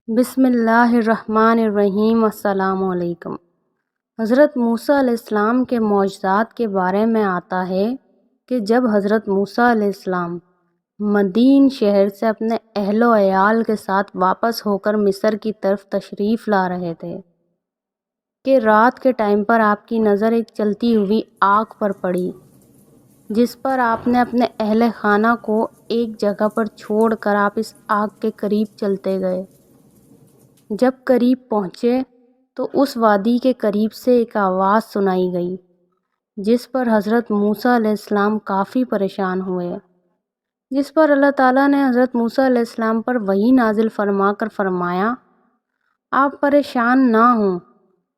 بسم اللہ الرحمن الرحیم۔ السلام علیکم۔ حضرت موسیٰ علیہ السلام کے معجزات کے بارے میں آتا ہے کہ جب حضرت موسیٰ علیہ السلام مدین شہر سے اپنے اہل و عیال کے ساتھ واپس ہو کر مصر کی طرف تشریف لا رہے تھے کہ رات کے ٹائم پر آپ کی نظر ایک چلتی ہوئی آگ پر پڑی، جس پر آپ نے اپنے اہل خانہ کو ایک جگہ پر چھوڑ کر آپ اس آگ کے قریب چلتے گئے۔ جب قریب پہنچے تو اس وادی کے قریب سے ایک آواز سنائی گئی، جس پر حضرت موسیٰ علیہ السلام کافی پریشان ہوئے، جس پر اللہ تعالیٰ نے حضرت موسیٰ علیہ السلام پر وحی نازل فرما کر فرمایا، آپ پریشان نہ ہوں،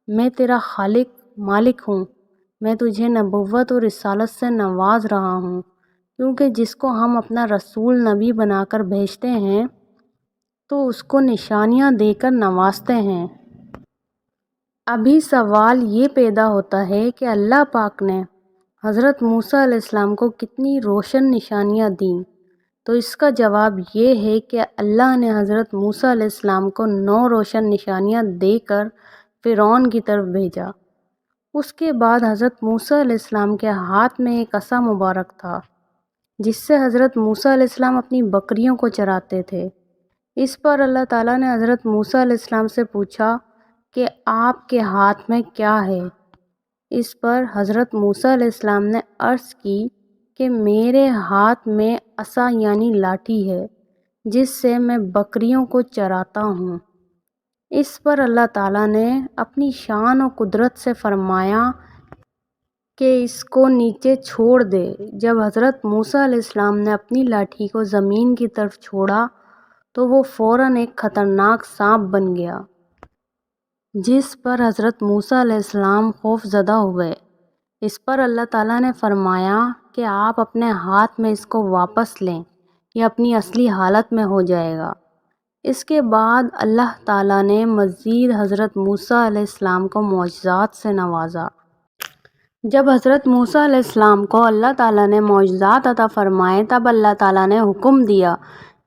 میں تیرا خالق مالک ہوں، میں تجھے نبوت اور رسالت سے نواز رہا ہوں، کیونکہ جس کو ہم اپنا رسول نبی بنا کر بھیجتے ہیں تو اس کو نشانیاں دے کر نوازتے ہیں۔ ابھی سوال یہ پیدا ہوتا ہے کہ اللہ پاک نے حضرت موسیٰ علیہ السلام کو کتنی روشن نشانیاں دیں، تو اس کا جواب یہ ہے کہ اللہ نے حضرت موسیٰ علیہ السلام کو 9 روشن نشانیاں دے کر فرعون کی طرف بھیجا۔ اس کے بعد حضرت موسیٰ علیہ السلام کے ہاتھ میں ایک عصا مبارک تھا، جس سے حضرت موسیٰ علیہ السلام اپنی بکریوں کو چراتے تھے۔ اس پر اللہ تعالیٰ نے حضرت موسیٰ علیہ السلام سے پوچھا کہ آپ کے ہاتھ میں کیا ہے؟ اس پر حضرت موسیٰ علیہ السلام نے عرض کی کہ میرے ہاتھ میں عصا یعنی لاٹھی ہے، جس سے میں بکریوں کو چراتا ہوں۔ اس پر اللہ تعالیٰ نے اپنی شان و قدرت سے فرمایا کہ اس کو نیچے چھوڑ دے۔ جب حضرت موسیٰ علیہ السلام نے اپنی لاٹھی کو زمین کی طرف چھوڑا تو وہ فوراً ایک خطرناک سانپ بن گیا، جس پر حضرت موسیٰ علیہ السلام خوف زدہ ہوئے۔ اس پر اللہ تعالیٰ نے فرمایا کہ آپ اپنے ہاتھ میں اس کو واپس لیں، یہ اپنی اصلی حالت میں ہو جائے گا۔ اس کے بعد اللہ تعالیٰ نے مزید حضرت موسیٰ علیہ السلام کو معجزات سے نوازا۔ جب حضرت موسیٰ علیہ السلام کو اللہ تعالیٰ نے معجزات عطا فرمائے، تب اللہ تعالیٰ نے حکم دیا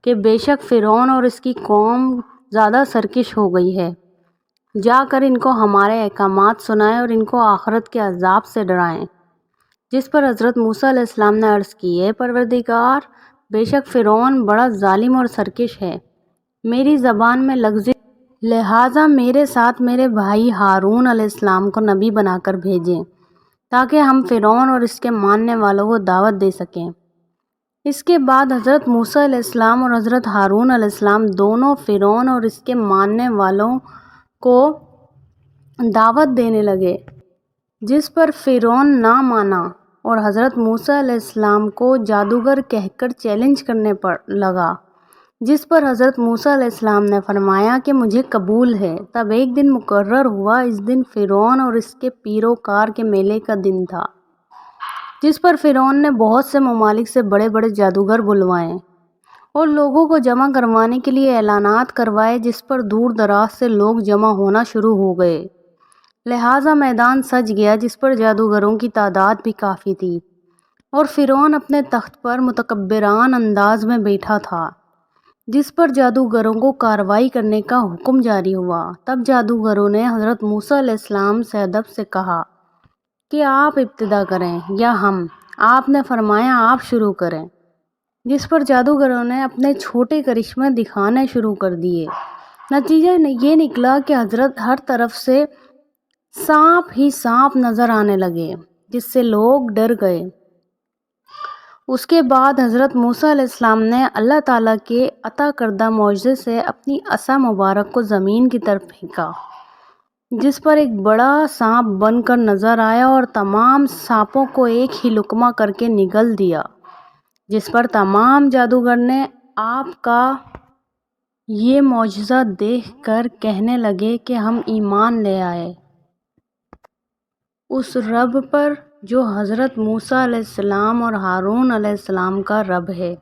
کہ بے شک فرعون اور اس کی قوم زیادہ سرکش ہو گئی ہے، جا کر ان کو ہمارے احکامات سنائیں اور ان کو آخرت کے عذاب سے ڈرائیں۔ جس پر حضرت موسیٰ علیہ السلام نے عرض کی، اے پروردگار، بے شک فرعون بڑا ظالم اور سرکش ہے، میری زبان میں لغزش، لہٰذا میرے ساتھ میرے بھائی ہارون علیہ السلام کو نبی بنا کر بھیجیں تاکہ ہم فرعون اور اس کے ماننے والوں کو دعوت دے سکیں۔ اس کے بعد حضرت موسیٰ علیہ السلام اور حضرت ہارون علیہ السلام دونوں فرعون اور اس کے ماننے والوں کو دعوت دینے لگے، جس پر فرعون نہ مانا اور حضرت موسیٰ علیہ السلام کو جادوگر کہہ کر چیلنج کرنے لگا، جس پر حضرت موسیٰ علیہ السلام نے فرمایا کہ مجھے قبول ہے۔ تب ایک دن مقرر ہوا، اس دن فرعون اور اس کے پیروکار کے میلے کا دن تھا، جس پر فرعون نے بہت سے ممالک سے بڑے بڑے جادوگر بلوائے اور لوگوں کو جمع کروانے کے لیے اعلانات کروائے، جس پر دور دراز سے لوگ جمع ہونا شروع ہو گئے، لہٰذا میدان سج گیا، جس پر جادوگروں کی تعداد بھی کافی تھی، اور فرعون اپنے تخت پر متکبرانہ انداز میں بیٹھا تھا، جس پر جادوگروں کو کارروائی کرنے کا حکم جاری ہوا۔ تب جادوگروں نے حضرت موسیٰ علیہ السلام سے ادب سے کہا کہ آپ ابتدا کریں یا ہم؟ آپ نے فرمایا آپ شروع کریں، جس پر جادوگروں نے اپنے چھوٹے کرشمے دکھانے شروع کر دیے۔ نتیجہ یہ نکلا کہ حضرت ہر طرف سے سانپ ہی سانپ نظر آنے لگے، جس سے لوگ ڈر گئے۔ اس کے بعد حضرت موسیٰ علیہ السلام نے اللہ تعالیٰ کے عطا کردہ معجزے سے اپنی عصا مبارک کو زمین کی طرف پھینکا، جس پر ایک بڑا سانپ بن کر نظر آیا اور تمام سانپوں کو ایک ہی لقمہ کر کے نگل دیا، جس پر تمام جادوگر نے آپ کا یہ معجزہ دیکھ کر کہنے لگے کہ ہم ایمان لے آئے اس رب پر جو حضرت موسیٰ علیہ السلام اور ہارون علیہ السلام کا رب ہے۔